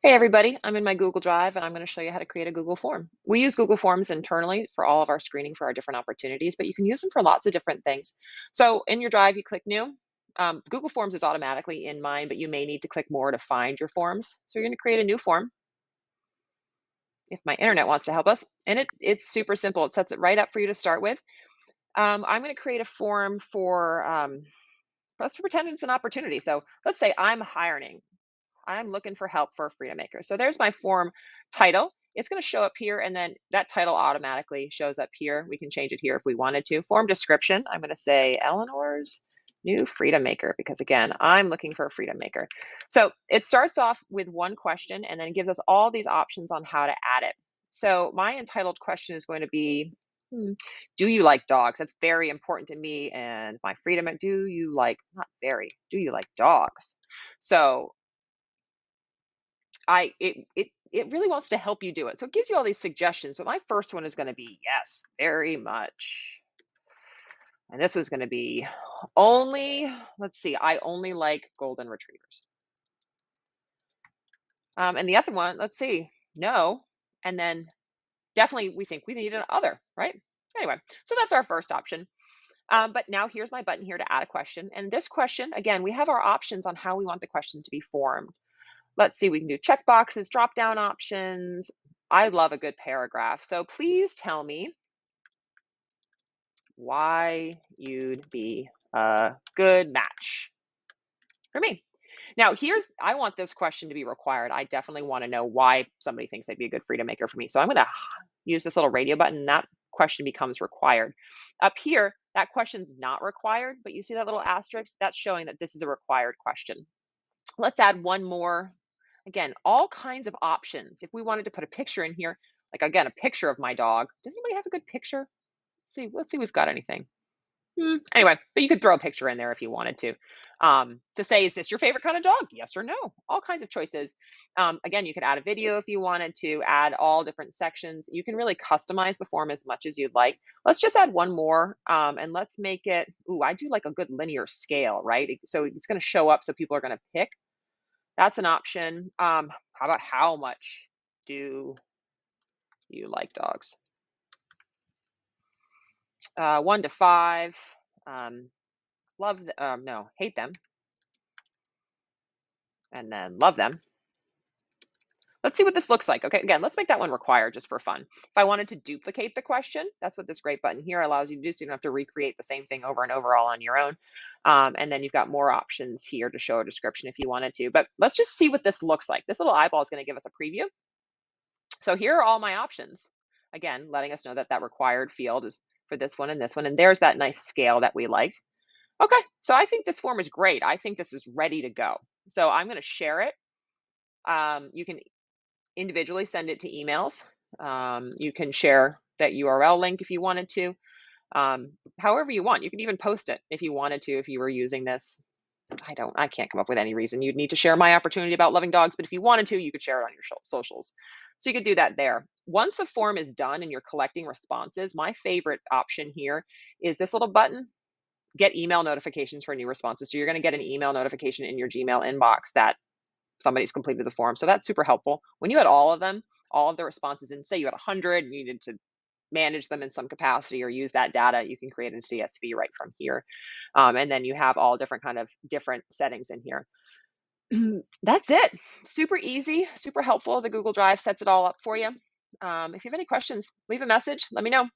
Hey everybody, I'm in my Google Drive and I'm going to show you how to create a Google form. We use Google Forms internally for all of our screening for our different opportunities, but you can use them for lots of different things. So in your Drive, you click New. Google Forms is automatically in mine, but you may need to click More to find your forms. So you're going to create a new form if my internet wants to help us. And it's super simple. It sets it right up for you to start with. I'm going to create a form for, let's pretend it's an opportunity. So let's say I'm looking for help for a Freedom Maker. So there's my form title. It's going to show up here, and then that title automatically shows up here. We can change it here if we wanted to. Form description, I'm going to say Eleanor's new Freedom Maker, because again, I'm looking for a Freedom Maker. So it starts off with one question and then gives us all these options on how to add it. So my entitled question is going to be, do you like dogs? That's very important to me and my freedom. Do you like, not very, do you like dogs? So it really wants to help you do it. So it gives you all these suggestions, but my first one is going to be yes, very much. And this was going to be only, let's see, I only like golden retrievers. And the other one, let's see, no. And then definitely we think we need an other, right? Anyway, so that's our first option. But now here's my button here to add a question. And this question, again, we have our options on how we want the question to be formed. Let's see, we can do check boxes, drop down options. I love a good paragraph. So please tell me why you'd be a good match for me. Now, I want this question to be required. I definitely want to know why somebody thinks they'd be a good Freedom Maker for me. So I'm going to use this little radio button, and that question becomes required. Up here, that question's not required, but you see that little asterisk? That's showing that this is a required question. Let's add one more. Again, all kinds of options. If we wanted to put a picture in here, like again, a picture of my dog. Does anybody have a good picture? Let's see if we've got anything. Anyway, but you could throw a picture in there if you wanted to say, is this your favorite kind of dog? Yes or no? All kinds of choices. Again, you could add a video if you wanted to, add all different sections. You can really customize the form as much as you'd like. Let's just add one more, and let's make it, I do like a good linear scale, right? So it's going to show up so people are going to pick. That's an option. How about how much do you like dogs? 1 to 5. No, hate them. And then love them. Let's see what this looks like. Okay, again, let's make that one required just for fun. If I wanted to duplicate the question, that's what this great button here allows you to do, so you don't have to recreate the same thing over and over all on your own. And then you've got more options here to show a description if you wanted to. But let's just see what this looks like. This little eyeball is going to give us a preview. So here are all my options. Again, letting us know that that required field is for this one and this one. And there's that nice scale that we liked. Okay, so I think this form is great. I think this is ready to go. So I'm going to share it. You can individually send it to emails. You can share that URL link if you wanted to. However you want. You can even post it if you wanted to, if you were using this. I can't come up with any reason you'd need to share my opportunity about loving dogs, but if you wanted to, you could share it on your socials. So you could do that there. Once the form is done and you're collecting responses, my favorite option here is this little button, get email notifications for new responses. So you're going to get an email notification in your Gmail inbox that somebody's completed the form. So that's super helpful. When you had all of them, all of the responses, and say you had 100, you needed to manage them in some capacity or use that data, you can create a CSV right from here. And then you have all different settings in here. That's it. Super easy, super helpful. The Google Drive sets it all up for you. If you have any questions, leave a message. Let me know.